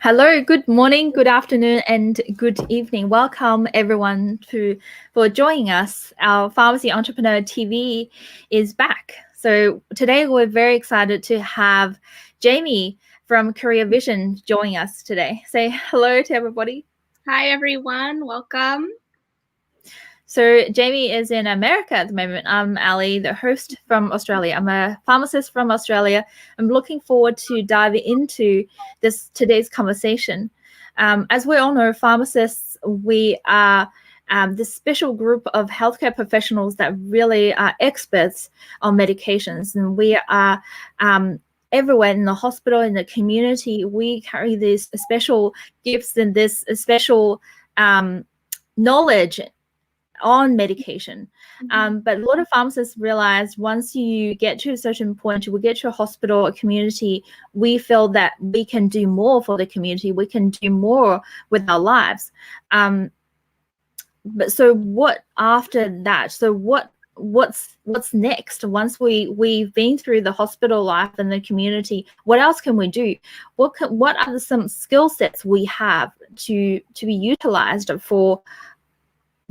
Hello, good morning, good afternoon, and good evening. Welcome everyone for joining us. Our Pharmacy Entrepreneur TV is back. So today we're very excited to have Jamie from Career Vision join us today. Say hello to everybody. Hi everyone, welcome. So Jamie is in America at the moment. I'm Ali, the host from Australia. I'm a pharmacist from Australia. I'm looking forward to diving into today's conversation. As we all know, pharmacists, we are this special group of healthcare professionals that really are experts on medications, and we are everywhere in the hospital, in the community. We carry these special gifts and this special knowledge on medication. But a lot of pharmacists realize once you get to a certain point, you will get to a hospital, a community, we feel that we can do more for the community. We can do more with our lives. But so what after that? So what's next once we've been through the hospital life and the community? What else can we do? What are some skill sets we have to be utilized for,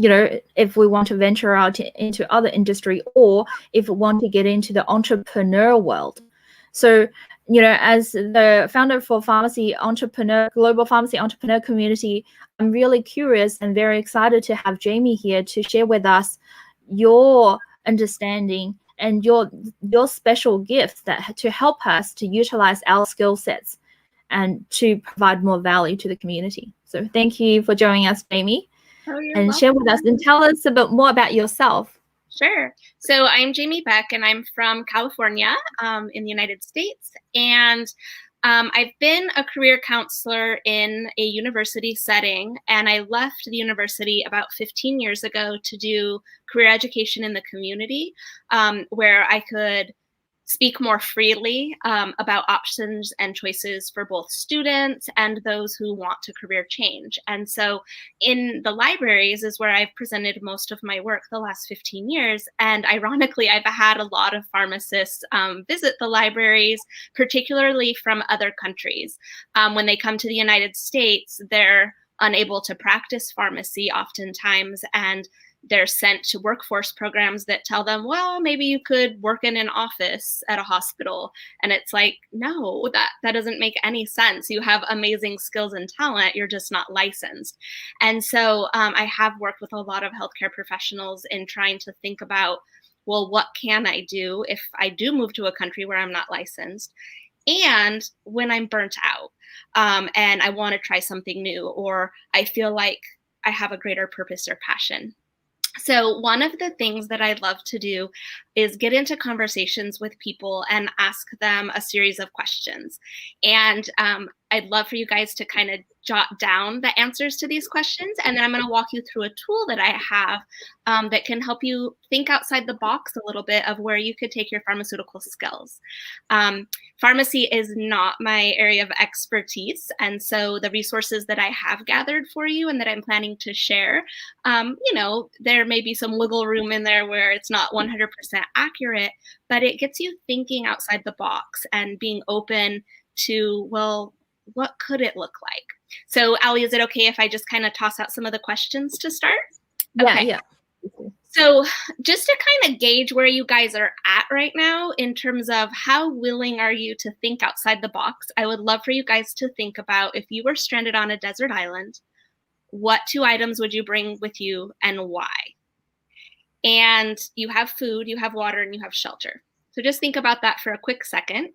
if we want to venture out into other industry, or if we want to get into the entrepreneur world? So, as the founder for Global Pharmacy Entrepreneur Community, I'm really curious and very excited to have Jamie here to share with us your understanding and your special gifts to help us to utilize our skill sets and to provide more value to the community. So thank you for joining us, Jamie. And share with us and tell us a bit more about yourself. Sure. So I'm Jamie Beck, and I'm from California in the United States. And I've been a career counselor in a university setting, and I left the university about 15 years ago to do career education in the community, where I could speak more freely about options and choices for both students and those who want to career change. And so in the libraries is where I've presented most of my work the last 15 years. And ironically, I've had a lot of pharmacists visit the libraries, particularly from other countries. When they come to the United States, they're unable to practice pharmacy oftentimes, and they're sent to workforce programs that tell them, well, maybe you could work in an office at a hospital. And it's like, no, that doesn't make any sense. You have amazing skills and talent. You're just not licensed. And so I have worked with a lot of healthcare professionals in trying to think about, well, what can I do if I do move to a country where I'm not licensed? And when I'm burnt out and I want to try something new, or I feel like I have a greater purpose or passion. So one of the things that I love to do is get into conversations with people and ask them a series of questions. And I'd love for you guys to kind of jot down the answers to these questions. And then I'm going to walk you through a tool that I have that can help you think outside the box a little bit of where you could take your pharmaceutical skills. Pharmacy is not my area of expertise. And so the resources that I have gathered for you and that I'm planning to share, there may be some wiggle room in there where it's not 100% accurate, but it gets you thinking outside the box and being open to, well, what could it look like? So Ali, is it okay if I just kind of toss out some of the questions to start? Okay. Yeah. So just to kind of gauge where you guys are at right now in terms of how willing are you to think outside the box, I would love for you guys to think about, if you were stranded on a desert island, what 2 items would you bring with you and why? And you have food, you have water, and you have shelter. So just think about that for a quick second.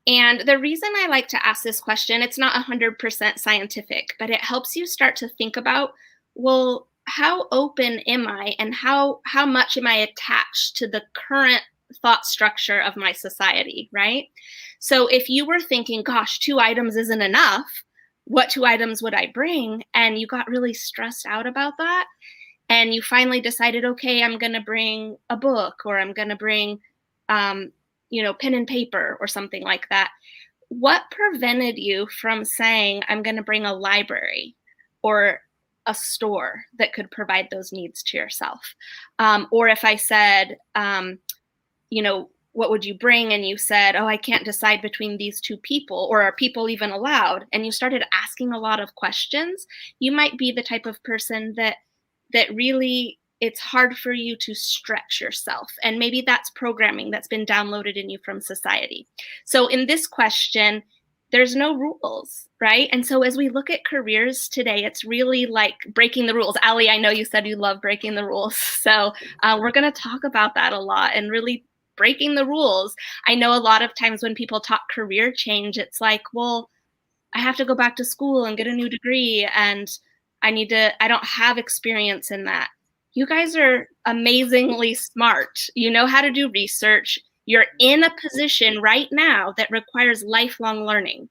And the reason I like to ask this question, it's not 100% scientific, but it helps you start to think about, well, how open am I, and how much am I attached to the current thought structure of my society, right? So if you were thinking, gosh, 2 items isn't enough, what 2 items would I bring? And you got really stressed out about that, and you finally decided, okay, I'm going to bring a book, or I'm going to bring pen and paper or something like that. What prevented you from saying, I'm going to bring a library or a store that could provide those needs to yourself? Or if I said, what would you bring? And you said, oh, I can't decide between these two people, or are people even allowed? And you started asking a lot of questions. You might be the type of person that really, it's hard for you to stretch yourself. And maybe that's programming that's been downloaded in you from society. So in this question, there's no rules, right? And so as we look at careers today, it's really like breaking the rules. Ali, I know you said you love breaking the rules. So we're going to talk about that a lot and really breaking the rules. I know a lot of times when people talk career change, it's like, well, I have to go back to school and get a new degree, and I don't have experience in that. You guys are amazingly smart. You know how to do research. You're in a position right now that requires lifelong learning.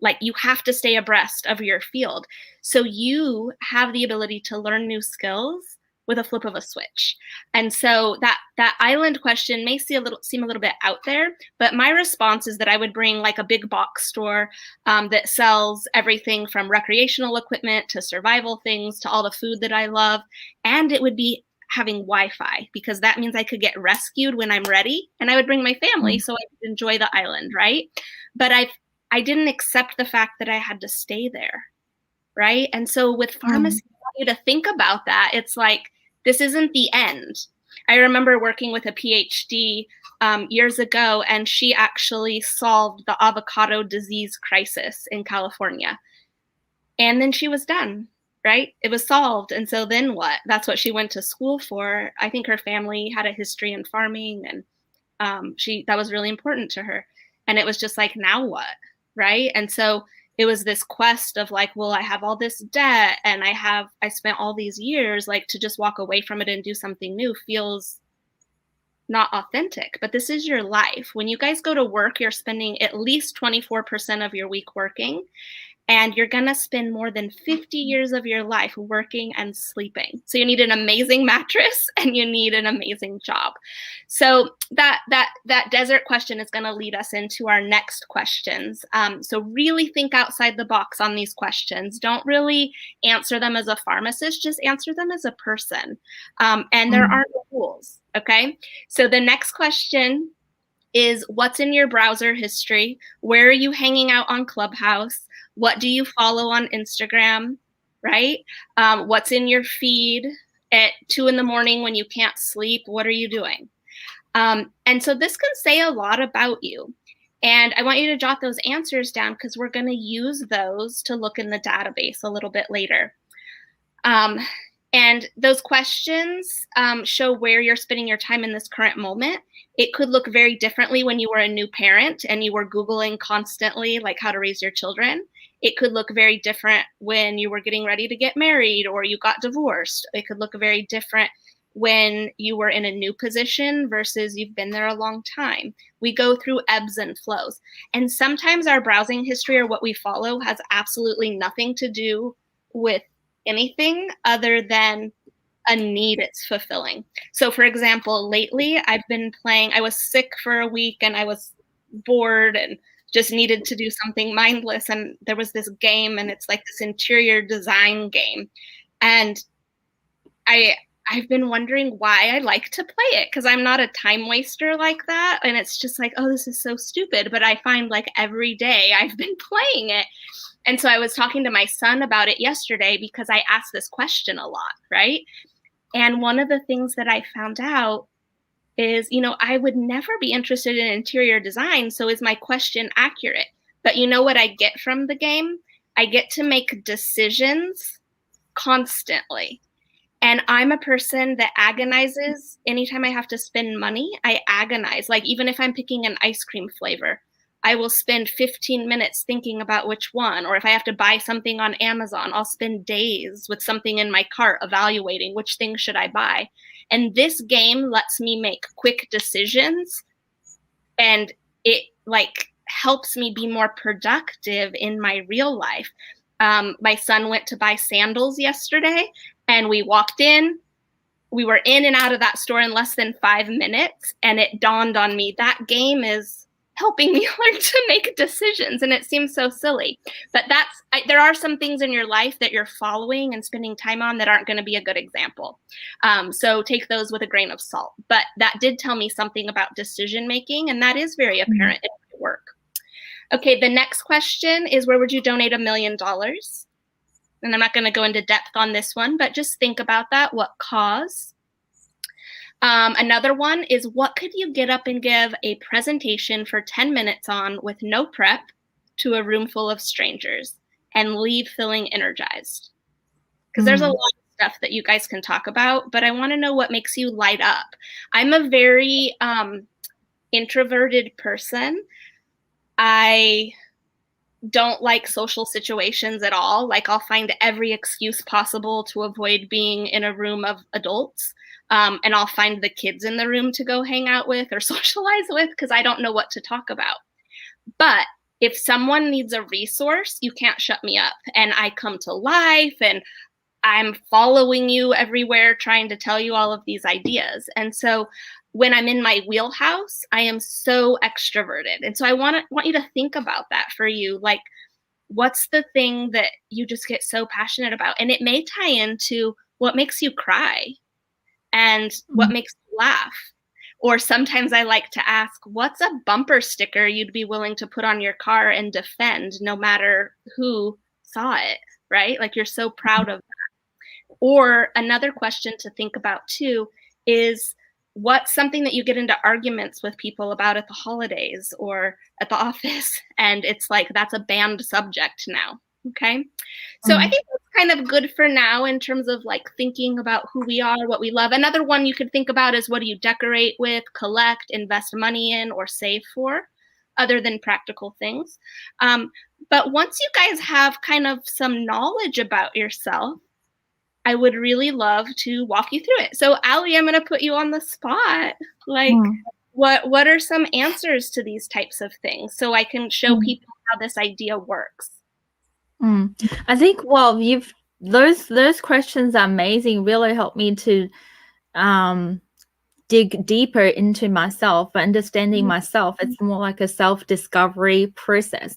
Like, you have to stay abreast of your field. So you have the ability to learn new skills with a flip of a switch. And so that island question may seem a little bit out there, but my response is that I would bring like a big box store that sells everything from recreational equipment to survival things to all the food that I love. And it would be having Wi-Fi, because that means I could get rescued when I'm ready, and I would bring my family so I could enjoy the island, right? But I didn't accept the fact that I had to stay there, right? And so with pharmacy, I want you to think about that. It's like, this isn't the end. I remember working with a PhD years ago, and she actually solved the avocado disease crisis in California. And then she was done, right? It was solved. And so then what? That's what she went to school for. I think her family had a history in farming, and that was really important to her. And it was just like, now what, right? And so it was this quest of like, well, I have all this debt, and I spent all these years, like, to just walk away from it and do something new feels not authentic. But this is your life. When you guys go to work, you're spending at least 24% of your week working. And you're going to spend more than 50 years of your life working and sleeping. So you need an amazing mattress, and you need an amazing job. So that desert question is going to lead us into our next questions. So really think outside the box on these questions. Don't really answer them as a pharmacist, just answer them as a person. And there are no rules, okay? So the next question is, what's in your browser history? Where are you hanging out on Clubhouse? What do you follow on Instagram, right? What's in your feed at 2 a.m. when you can't sleep? What are you doing? And so this can say a lot about you. And I want you to jot those answers down, because we're going to use those to look in the database a little bit later. And those questions show where you're spending your time in this current moment. It could look very differently when you were a new parent and you were Googling constantly, like, how to raise your children. It could look very different when you were getting ready to get married or you got divorced. It could look very different when you were in a new position versus you've been there a long time. We go through ebbs and flows. And sometimes our browsing history or what we follow has absolutely nothing to do with anything other than a need it's fulfilling. So for example, lately I was sick for a week, and I was bored and just needed to do something mindless. And there was this game, and it's like this interior design game. And I've been wondering why I like to play it, because I'm not a time waster like that. And it's just like, oh, this is so stupid. But I find like every day I've been playing it. And so I was talking to my son about it yesterday, because I ask this question a lot, right? And one of the things that I found out is, I would never be interested in interior design. So is my question accurate? But you know what I get from the game? I get to make decisions constantly. And I'm a person that agonizes anytime I have to spend money. I agonize. Like, even if I'm picking an ice cream flavor, I will spend 15 minutes thinking about which one. Or if I have to buy something on Amazon, I'll spend days with something in my cart evaluating which thing should I buy. And this game lets me make quick decisions, and it like helps me be more productive in my real life. My son went to buy sandals yesterday, and we walked in. We were in and out of that store in less than 5 minutes, and it dawned on me that game is helping me learn to make decisions, and it seems so silly. But there are some things in your life that you're following and spending time on that aren't going to be a good example. So take those with a grain of salt. But that did tell me something about decision making, and that is very apparent in my work. Okay, the next question is, where would you donate $1 million? And I'm not going to go into depth on this one, but just think about that. What cause? Another one is, what could you get up and give a presentation for 10 minutes on with no prep to a room full of strangers and leave feeling energized? Because there's a lot of stuff that you guys can talk about, but I want to know what makes you light up. I'm a very introverted person. I don't like social situations at all. Like, I'll find every excuse possible to avoid being in a room of adults. And I'll find the kids in the room to go hang out with or socialize with because I don't know what to talk about. But if someone needs a resource, you can't shut me up. And I come to life and I'm following you everywhere, trying to tell you all of these ideas. And so when I'm in my wheelhouse, I am so extroverted. And so I want you to think about that for you. Like, what's the thing that you just get so passionate about? And it may tie into what makes you cry and what makes you laugh. Or sometimes I like to ask, what's a bumper sticker you'd be willing to put on your car and defend no matter who saw it, right? Like, you're so proud of that. Or another question to think about too is, what's something that you get into arguments with people about at the holidays or at the office? And it's like, that's a banned subject now. Okay. So I think that's kind of good for now in terms of like thinking about who we are, what we love. Another one you could think about is, what do you decorate with, collect, invest money in, or save for, other than practical things. But once you guys have kind of some knowledge about yourself, I would really love to walk you through it. So Allie, I'm going to put you on the spot. Like, what are some answers to these types of things so I can show people how this idea works? I think, well, those questions are amazing. Really helped me to dig deeper into myself, understanding myself. It's more like a self-discovery process.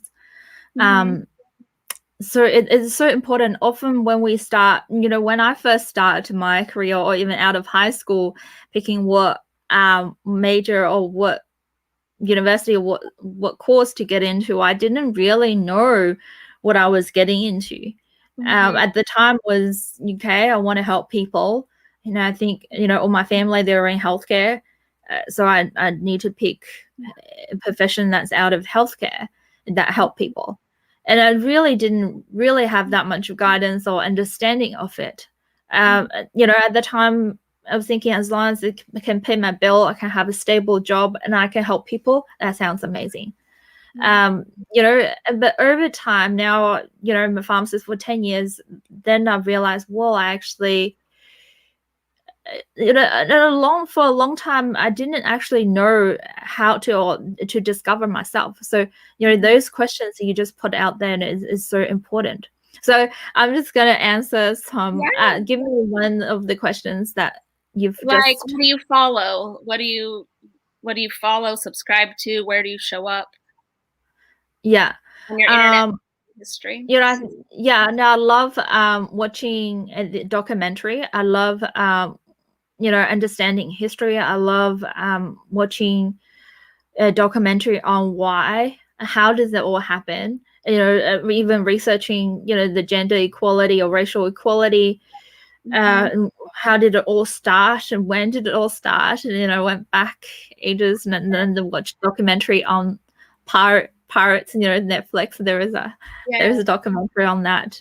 So it's so important. Often when we start, when I first started my career, or even out of high school, picking what major or what university or what course to get into, I didn't really know what I was getting into. At the time was, okay, I want to help people. I think, all my family, they were in healthcare. So I need to pick a profession that's out of healthcare that help people. And I really didn't have that much guidance or understanding of it. At the time, I was thinking, as long as I can pay my bill, I can have a stable job, and I can help people, that sounds amazing. But over time now, I'm a pharmacist for 10 years. Then I realized, well, I actually, for a long time, I didn't actually know how to discover myself. So, those questions that you just put out there is so important. So I'm just going to answer some, give me one of the questions that you've like, what do you follow? What do you follow, subscribe to? Where do you show up? Yeah. On your internet history. I love watching the documentary. I love understanding history. I love watching a documentary on how does it all happen. Even researching the gender equality or racial equality. How did it all start, and when did it all start? And went back ages, and then watched documentary on pirates. Netflix, there is a documentary on that.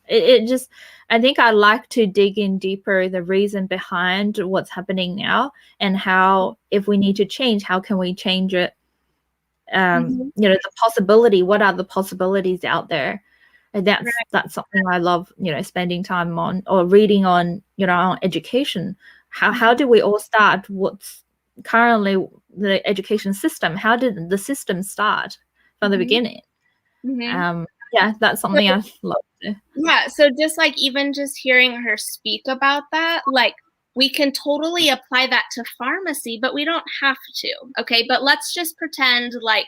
It just, I think I like to dig in deeper, the reason behind what's happening now, and how, if we need to change, how can we change it? The possibility, what are the possibilities out there? And that's something I love, spending time on, or reading on, on education. How do we all start? What's currently the education system? How did the system start from the beginning? That's something I love to. So just like, even just hearing her speak about that, like, we can totally apply that to pharmacy, but we don't have to. Okay. But let's just pretend like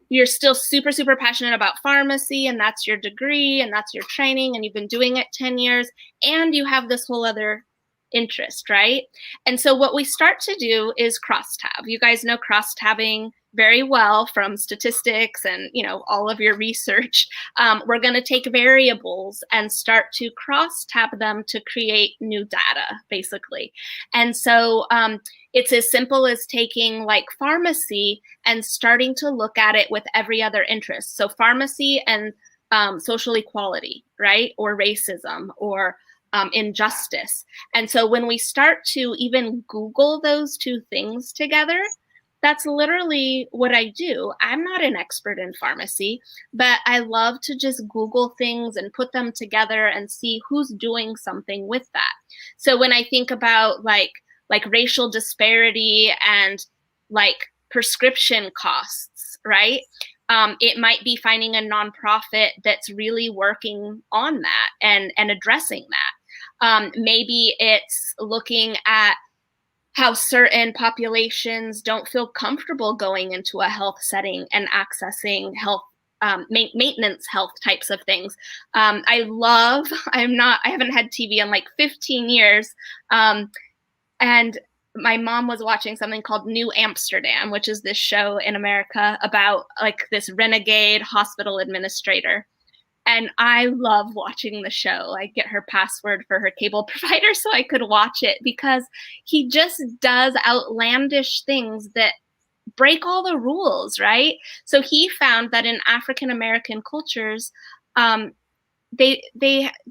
you're still super, super passionate about pharmacy, and that's your degree and that's your training, and you've been doing it 10 years, and you have this whole other interest, right? And so what we start to do is cross-tab. You guys know cross-tabbing very well from statistics and, you know, all of your research. We're going to take variables and start to cross-tab them to create new data, basically. And so it's as simple as taking like pharmacy and starting to look at it with every other interest. So pharmacy and social equality, right? Or racism, or injustice. And so when we start to even Google those two things together, that's literally what I do. I'm not an expert in pharmacy, but I love to just Google things and put them together and see who's doing something with that. So when I think about like racial disparity and like prescription costs, right? It might be finding a nonprofit that's really working on that and addressing that. Maybe it's looking at how certain populations don't feel comfortable going into a health setting and accessing health maintenance health types of things. I haven't had TV in like 15 years. And my mom was watching something called New Amsterdam, which is this show in America about like this renegade hospital administrator. And I love watching the show. I get her password for her cable provider so I could watch it, because he just does outlandish things that break all the rules, right? So he found that in African American cultures, they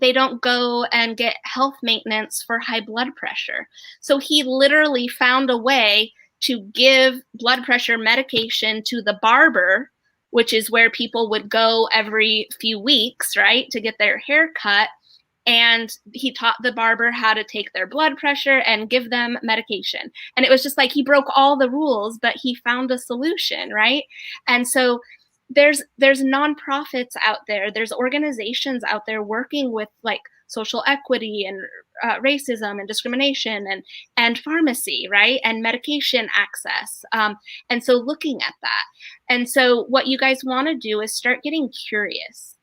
don't go and get health maintenance for high blood pressure. So he literally found a way to give blood pressure medication to the barber, which is where people would go every few weeks, right, to get their hair cut. And he taught the barber how to take their blood pressure and give them medication. And it was just like he broke all the rules, but he found a solution, right? And so there's nonprofits out there, there's organizations out there working with like social equity and racism and discrimination and pharmacy, right? And medication access. And so looking at that. And so what you guys want to do is start getting curious.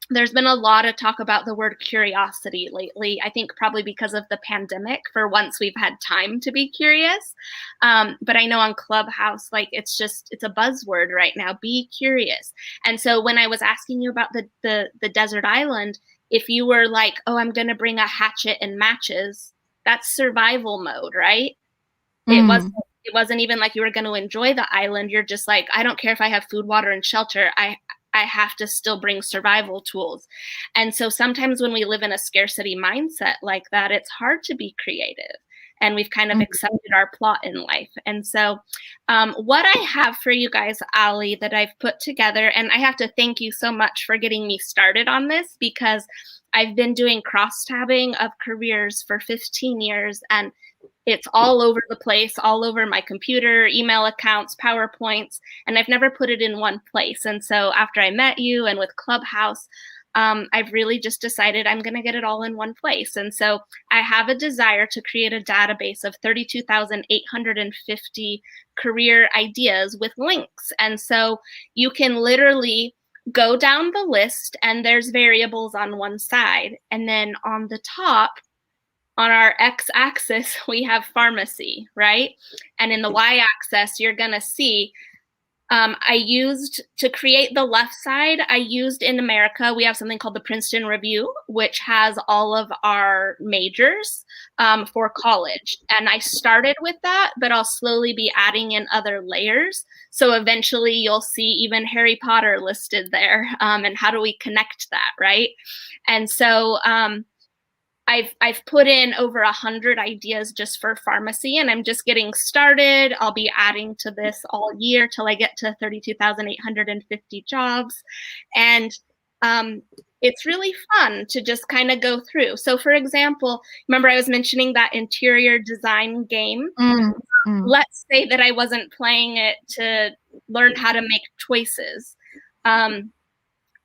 There's been a lot of talk about the word curiosity lately. I think probably because of the pandemic. For once, we've had time to be curious. But I know on Clubhouse, like it's a buzzword right now. Be curious. And so when I was asking you about the desert island, if you were like, oh, I'm going to bring a hatchet and matches, that's survival mode, right? It wasn't even like you were going to enjoy the island. You're just like, I don't care if I have food, water, and shelter. I have to still bring survival tools. And so sometimes when we live in a scarcity mindset like that, it's hard to be creative. And we've kind of accepted our plot in life. And so what I have for you guys, Ali, that I've put together, and I have to thank you so much for getting me started on this, because I've been doing cross-tabbing of careers for 15 years, and it's all over the place, all over my computer, email accounts, PowerPoints, and I've never put it in one place. And so after I met you and with Clubhouse, I've really just decided I'm going to get it all in one place. And so I have a desire to create a database of 32,850 career ideas with links. And so you can literally go down the list, and there's variables on one side. And then on the top, on our x-axis, we have pharmacy, right? And in the y-axis, you're going to see I used, to create the left side, I used in America, we have something called the Princeton Review, which has all of our majors for college. And I started with that, but I'll slowly be adding in other layers. So eventually you'll see even Harry Potter listed there. And how do we connect that, right? And so I've put in over 100 ideas just for pharmacy, and I'm just getting started. I'll be adding to this all year till I get to 32,850 jobs. And it's really fun to just kind of go through. So for example, remember I was mentioning that interior design game? Let's say that I wasn't playing it to learn how to make choices.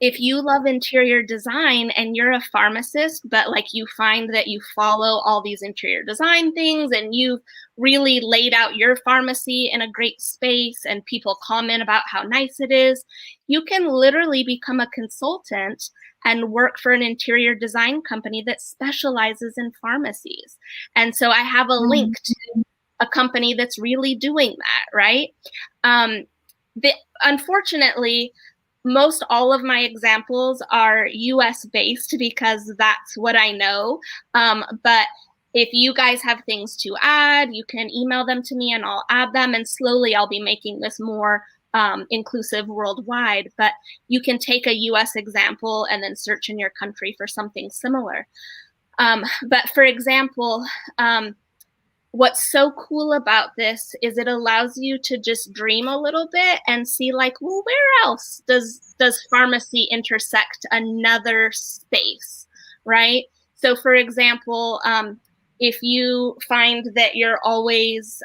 if you love interior design and you're a pharmacist, but like you find that you follow all these interior design things and you've really laid out your pharmacy in a great space and people comment about how nice it is, you can literally become a consultant and work for an interior design company that specializes in pharmacies. And so I have a link to a company that's really doing that, right? Unfortunately, most all of my examples are US based because that's what I know. But if you guys have things to add, you can email them to me and I'll add them. And slowly I'll be making this more inclusive worldwide. But you can take a US example and then search in your country for something similar. But for example, what's so cool about this is it allows you to just dream a little bit and see like, well, where else does pharmacy intersect another space, right? So for example, if you find that you're always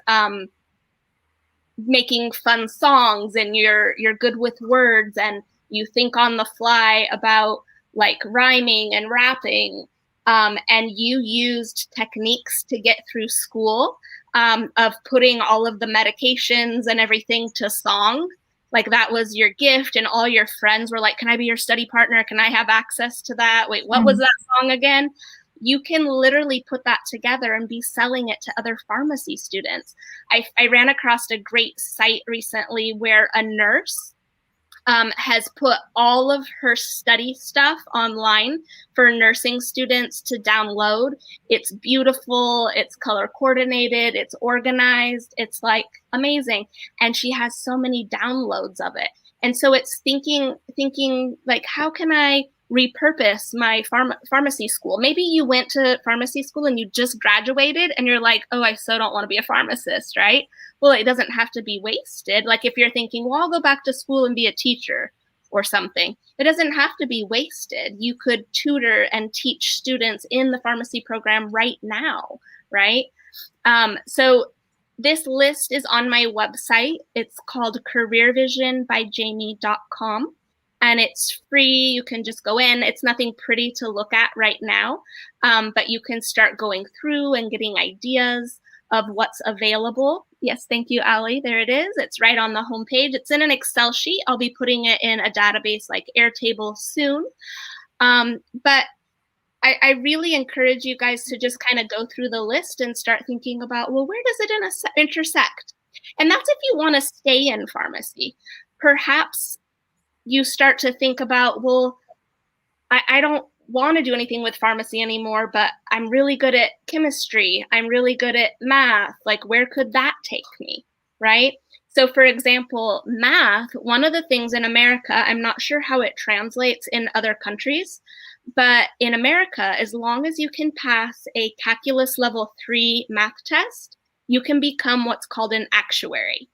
making fun songs and you're good with words and you think on the fly about like rhyming and rapping, and you used techniques to get through school, of putting all of the medications and everything to song, like that was your gift and all your friends were like, can I be your study partner? Can I have access to that? Wait, what was that song again? You can literally put that together and be selling it to other pharmacy students. I ran across a great site recently where a nurse has put all of her study stuff online for nursing students to download. It's beautiful, it's color coordinated, it's organized, it's like amazing. And she has so many downloads of it. And so it's thinking like, how can I repurpose my pharmacy school? Maybe you went to pharmacy school and you just graduated and you're like, oh, I so don't want to be a pharmacist, right? Well, it doesn't have to be wasted. Like if you're thinking, well, I'll go back to school and be a teacher or something, it doesn't have to be wasted. You could tutor and teach students in the pharmacy program right now, right? So this list is on my website. It's called careervisionbyjamie.com. And it's free. You can just go in. It's nothing pretty to look at right now, but you can start going through and getting ideas of what's available. Yes, thank you, Ali. There it is. It's right on the homepage. It's in an Excel sheet. I'll be putting it in a database like Airtable soon. But I really encourage you guys to just kind of go through the list and start thinking about, well, where does it intersect? And that's if you want to stay in pharmacy. Perhaps you start to think about, well, I don't want to do anything with pharmacy anymore, but I'm really good at chemistry. I'm really good at math. Like, where could that take me, right? So for example, math, one of the things in America, I'm not sure how it translates in other countries, but in America, as long as you can pass a calculus level 3 math test, you can become what's called an actuary.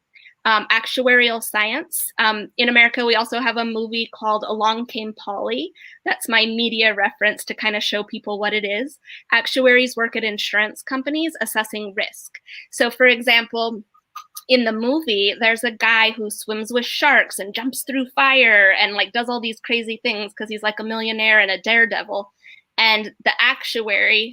Actuarial science. In America, we also have a movie called Along Came Polly. That's my media reference to kind of show people what it is. Actuaries work at insurance companies assessing risk. So for example, in the movie, there's a guy who swims with sharks and jumps through fire and like does all these crazy things because he's like a millionaire and a daredevil. And the actuary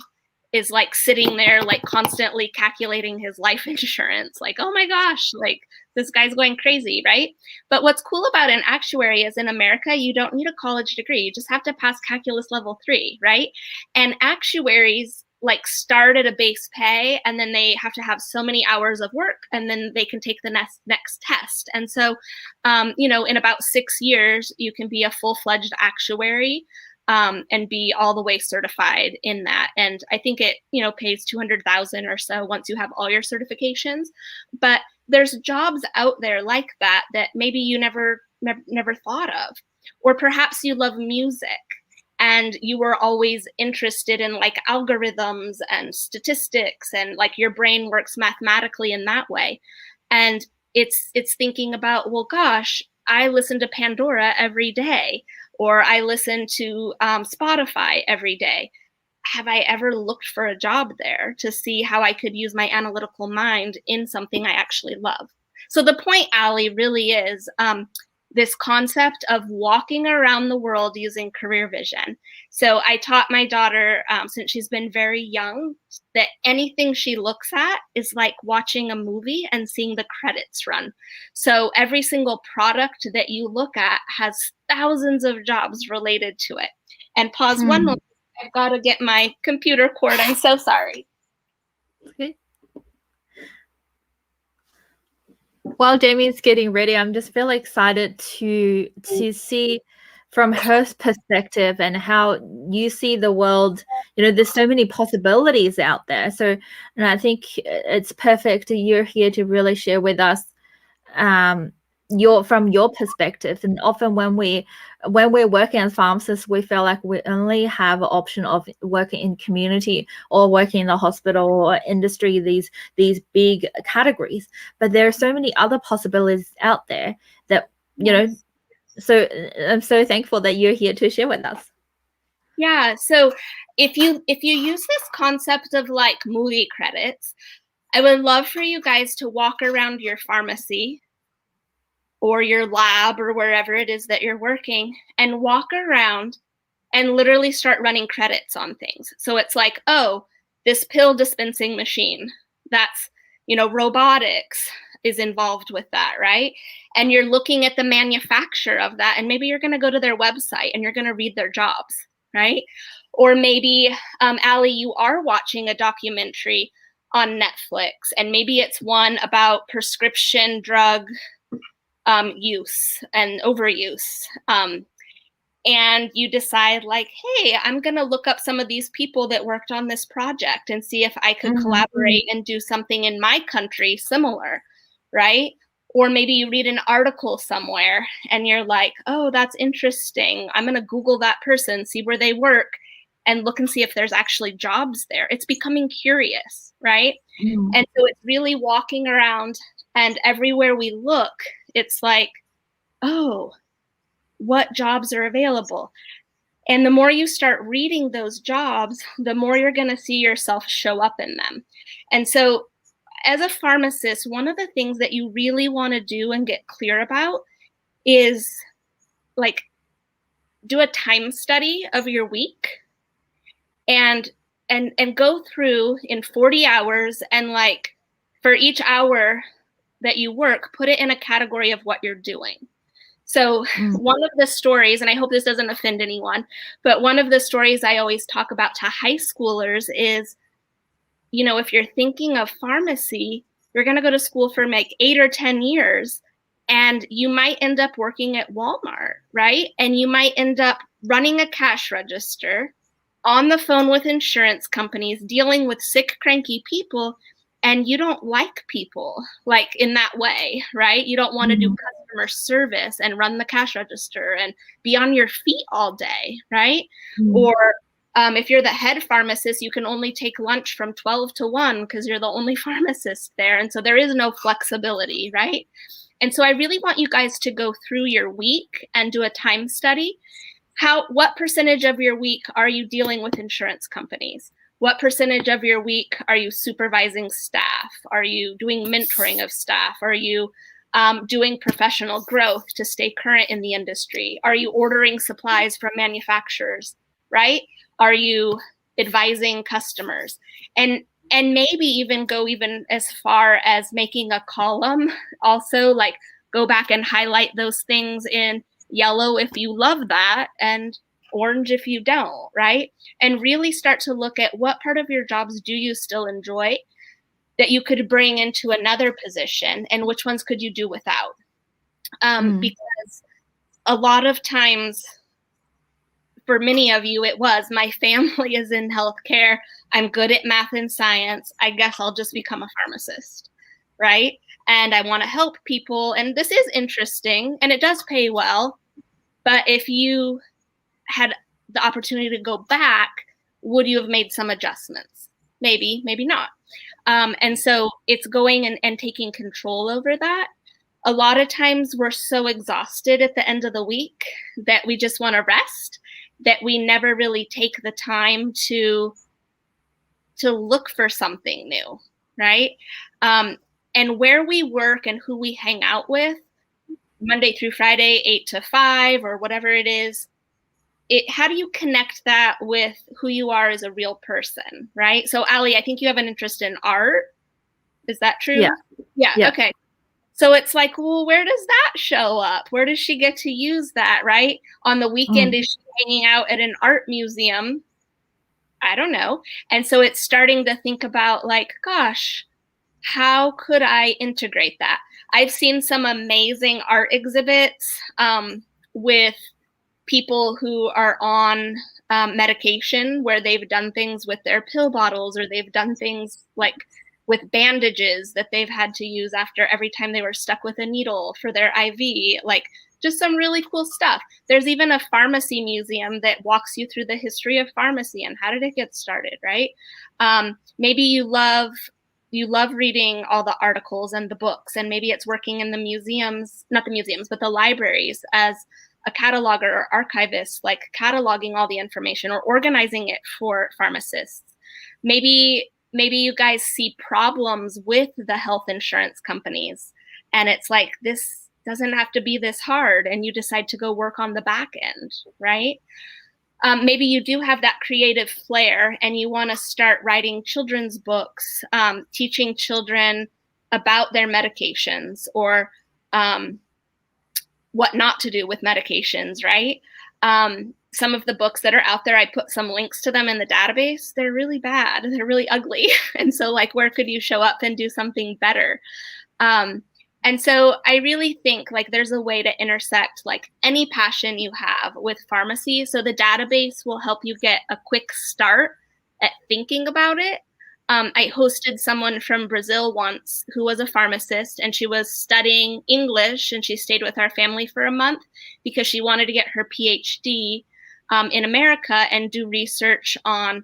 is like sitting there like constantly calculating his life insurance. Like, oh my gosh, like this guy's going crazy, right? But what's cool about an actuary is in America, you don't need a college degree. You just have to pass calculus level 3, right? And actuaries like start at a base pay and then they have to have so many hours of work and then they can take the next test. And so, in about 6 years, you can be a full-fledged actuary. And be all the way certified in that. And I think it, pays $200,000 or so once you have all your certifications. But there's jobs out there like that maybe you never thought of. Or perhaps you love music and you were always interested in like algorithms and statistics and like your brain works mathematically in that way. And it's thinking about, well, gosh, I listen to Pandora every day. Or I listen to Spotify every day. Have I ever looked for a job there to see how I could use my analytical mind in something I actually love? So the point, Ali, really is this concept of walking around the world using career vision. So I taught my daughter, since she's been very young, that anything she looks at is like watching a movie and seeing the credits run. So every single product that you look at has thousands of jobs related to it. And pause one moment, I've got to get my computer cord. I'm so sorry. Okay. While Jamie's getting ready, I'm just really excited to see from her perspective and how you see the world. You know, there's so many possibilities out there. So, and I think it's perfect you're here to really share with us from your perspective. And often when we're working as pharmacists, we feel like we only have an option of working in community or working in the hospital or industry, these big categories. But there are so many other possibilities out there that, you know, so I'm so thankful that you're here to share with us. Yeah, so if you use this concept of like movie credits, I would love for you guys to walk around your pharmacy or your lab or wherever it is that you're working and walk around and literally start running credits on things. So it's like, oh, this pill dispensing machine, that's, you know, robotics is involved with that, right? And you're looking at the manufacturer of that, and maybe you're going to go to their website and you're going to read their jobs, right? Or maybe, Allie, you are watching a documentary on Netflix, and maybe it's one about prescription drug use and overuse. And you decide like, hey, I'm going to look up some of these people that worked on this project and see if I could collaborate and do something in my country similar, right? Or maybe you read an article somewhere and you're like, oh, that's interesting. I'm going to Google that person, see where they work, and look and see if there's actually jobs there. It's becoming curious, right? And so it's really walking around, and everywhere we look, it's like, oh, what jobs are available? And the more you start reading those jobs, the more you're going to see yourself show up in them. And so as a pharmacist, one of the things that you really want to do and get clear about is like do a time study of your week and go through in 40 hours, and like for each hour that you work, put it in a category of what you're doing. So one of the stories, and I hope this doesn't offend anyone, but one of the stories I always talk about to high schoolers is, you know, if you're thinking of pharmacy, you're going to go to school for like 8 or 10 years, and you might end up working at Walmart, right? And you might end up running a cash register, on the phone with insurance companies, dealing with sick, cranky people, and you don't like people like in that way, right? You don't want to do customer service and run the cash register and be on your feet all day, right? Or if you're the head pharmacist, you can only take lunch from 12 to 1 because you're the only pharmacist there. And so there is no flexibility, right? And so I really want you guys to go through your week and do a time study. What percentage of your week are you dealing with insurance companies? What percentage of your week are you supervising staff? Are you doing mentoring of staff? Are you doing professional growth to stay current in the industry? Are you ordering supplies from manufacturers, right? Are you advising customers? And maybe even go even as far as making a column. Also, like go back and highlight those things in yellow if you love that, and orange if you don't, right? And really start to look at what part of your jobs do you still enjoy that you could bring into another position, and which ones could you do without? Because a lot of times, for many of you, it was, my family is in healthcare, I'm good at math and science, I guess I'll just become a pharmacist, right? And I want to help people, and this is interesting, and it does pay well, but if you had the opportunity to go back, would you have made some adjustments? Maybe, maybe not. And so it's going and taking control over that. A lot of times we're so exhausted at the end of the week that we just want to rest, that we never really take the time to look for something new, right? And where we work and who we hang out with Monday through Friday, 8 to 5 or whatever it is. How do you connect that with who you are as a real person, right? So Ali, I think you have an interest in art. Is that true? Yeah. Yeah. Okay. So it's like, well, where does that show up? Where does she get to use that, right? On the weekend, is she hanging out at an art museum? I don't know. And so it's starting to think about like, gosh, how could I integrate that? I've seen some amazing art exhibits with people who are on medication where they've done things with their pill bottles, or they've done things like with bandages that they've had to use after every time they were stuck with a needle for their IV, like just some really cool stuff. There's even a pharmacy museum that walks you through the history of pharmacy and how did it get started, right? Maybe you love reading all the articles and the books, and maybe it's working in the museums, not the museums, but the libraries as a cataloger or archivist, like cataloging all the information or organizing it for pharmacists. Maybe you guys see problems with the health insurance companies and it's like, this doesn't have to be this hard, and you decide to go work on the back end, right? Maybe you do have that creative flair and you want to start writing children's books, teaching children about their medications, or what not to do with medications, right? Some of the books that are out there, I put some links to them in the database. They're really bad. They're really ugly. And so like, where could you show up and do something better? And so I really think like there's a way to intersect like any passion you have with pharmacy. So the database will help you get a quick start at thinking about it. I hosted someone from Brazil once who was a pharmacist, and she was studying English, and she stayed with our family for a month because she wanted to get her PhD in America and do research on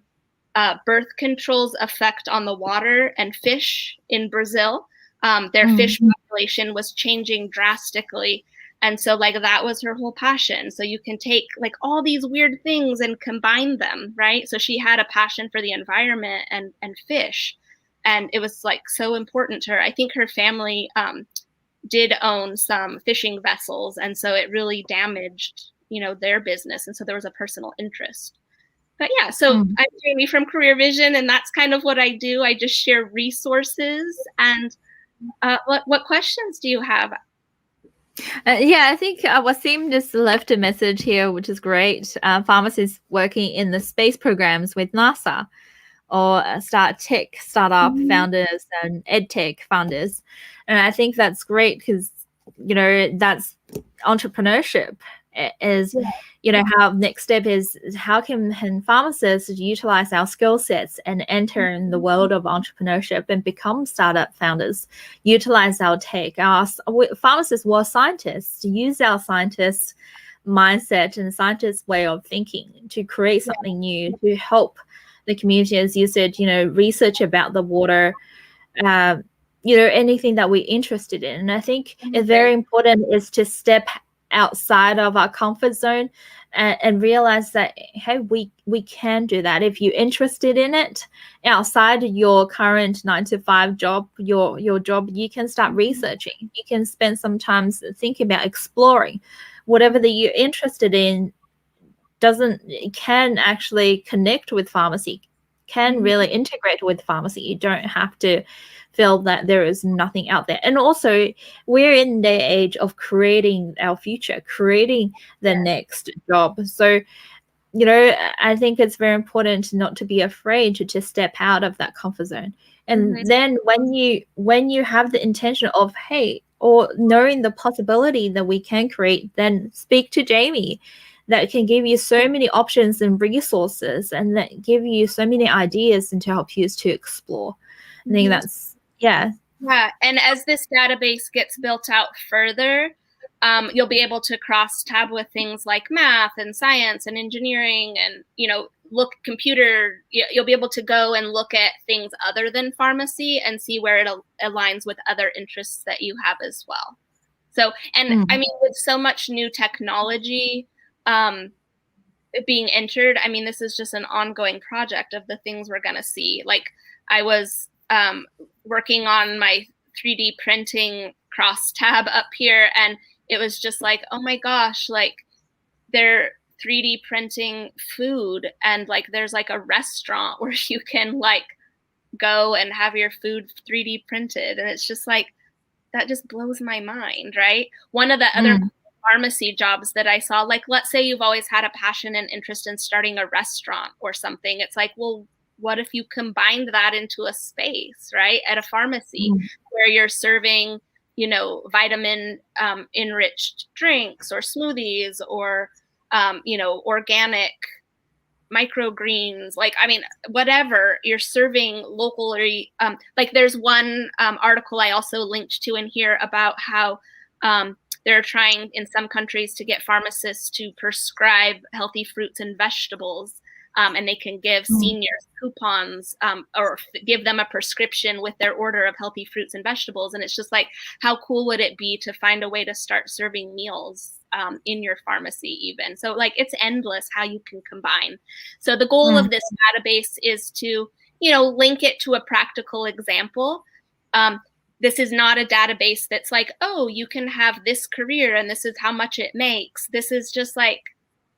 birth control's effect on the water and fish in Brazil. Their fish population was changing drastically. And so like that was her whole passion. So you can take like all these weird things and combine them, right? So she had a passion for the environment and fish. And it was like so important to her. I think her family did own some fishing vessels. And so it really damaged, their business. And so there was a personal interest. But yeah, so I'm Jamie from Career Vision, and that's kind of what I do. I just share resources. And what questions do you have? Yeah, I think Wasim just left a message here, which is great. Pharmacists working in the space programs with NASA, or startup founders and edtech founders. And I think that's great because, that's entrepreneurship is, how next step is how can pharmacists utilize our skill sets and enter in the world of entrepreneurship and become startup founders, utilize our tech. Our pharmacists were scientists, use our scientists mindset and scientists way of thinking to create something new, to help the community, as you said, research about the water, anything that we're interested in. And I think it's very important is to step outside of our comfort zone and realize that, hey, we can do that. If you're interested in it outside your current 9-to-5 job, your job, you can start researching. You can spend some time thinking about exploring whatever that you're interested in. Can actually connect with pharmacy, can really integrate with pharmacy. You don't have to feel that there is nothing out there. And also, we're in the age of creating our future, creating the next job. So, I think it's very important not to be afraid to just step out of that comfort zone. And then when you have the intention of, hey, or knowing the possibility that we can create, then speak to Jamie. That can give you so many options and resources, and that give you so many ideas and to help you to explore. I think that's, yeah. And as this database gets built out further, you'll be able to cross tab with things like math and science and engineering and, look computer. You'll be able to go and look at things other than pharmacy and see where it aligns with other interests that you have as well. So, and I mean, with so much new technology being entered, I mean, this is just an ongoing project of the things we're going to see. Like I was working on my 3D printing cross tab up here, and it was just like, oh my gosh, like they're 3D printing food, and like there's like a restaurant where you can like go and have your food 3D printed. And it's just like, that just blows my mind, right? One of the other pharmacy jobs that I saw, like, let's say you've always had a passion and interest in starting a restaurant or something. It's like, well, what if you combined that into a space, right? At a pharmacy where you're serving, you know, vitamin enriched drinks or smoothies or, you know, organic microgreens, like, I mean, whatever you're serving locally. Like there's one article I also linked to in here about how they're trying in some countries to get pharmacists to prescribe healthy fruits and vegetables, and they can give seniors coupons or give them a prescription with their order of healthy fruits and vegetables. And it's just like, how cool would it be to find a way to start serving meals in your pharmacy even? So like, it's endless how you can combine. So the goal of this database is to, you know, link it to a practical example. This is not a database that's like, oh, you can have this career and this is how much it makes. This is just like,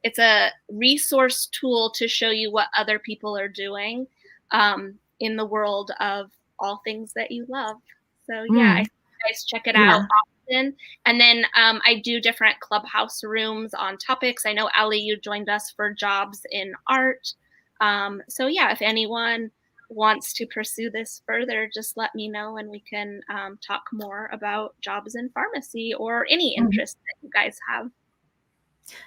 it's a resource tool to show you what other people are doing in the world of all things that you love. So yeah, I think you guys check it out often. And then I do different clubhouse rooms on topics. I know, Ali, you joined us for jobs in art. So yeah, if anyone wants to pursue this further, just let me know and we can talk more about jobs in pharmacy or any interest that you guys have.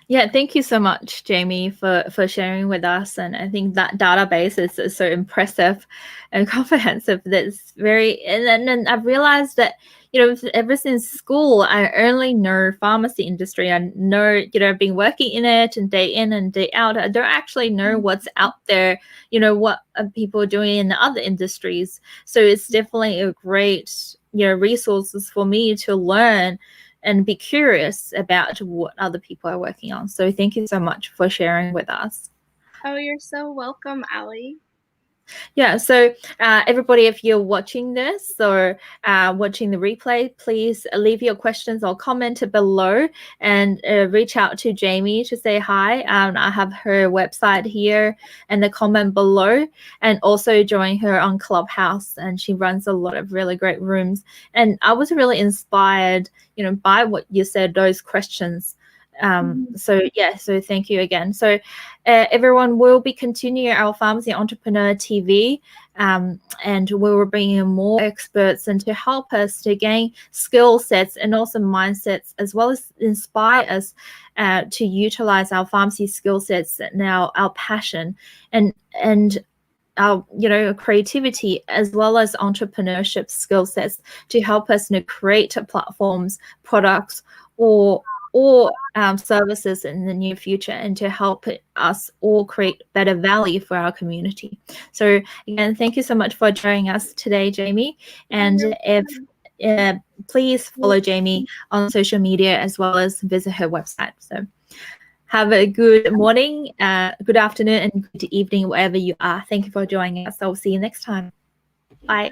Yeah, thank you so much, Jamie, for sharing with us. And I think that database is so impressive and comprehensive. That's very, and then I've realized that, you know, ever since school, I only know pharmacy industry. I know, you know, I've been working in it and day in and day out. I don't actually know what's out there, you know, what people are doing in other industries. So it's definitely a great, you know, resources for me to learn and be curious about what other people are working on. So thank you so much for sharing with us. Oh, you're so welcome, Ali. Yeah, so everybody, if you're watching this or watching the replay, please leave your questions or comment below and reach out to Jamie to say hi. I have her website here and the comment below, and also join her on Clubhouse, and she runs a lot of really great rooms. And I was really inspired, you know, by what you said, those questions. So yeah, so thank you again. So everyone, will be continuing our Pharmacy Entrepreneur TV, and we will bring in more experts and to help us to gain skill sets and also mindsets, as well as inspire us to utilize our pharmacy skill sets and our passion and our, you know, creativity, as well as entrepreneurship skill sets to help us, you know, create platforms, products, or services in the near future, and to help us all create better value for our community. So again, thank you so much for joining us today, Jamie. And please follow Jamie on social media, as well as visit her website. So have a good morning, good afternoon, and good evening, wherever you are. Thank you for joining us. I'll see you next time. Bye.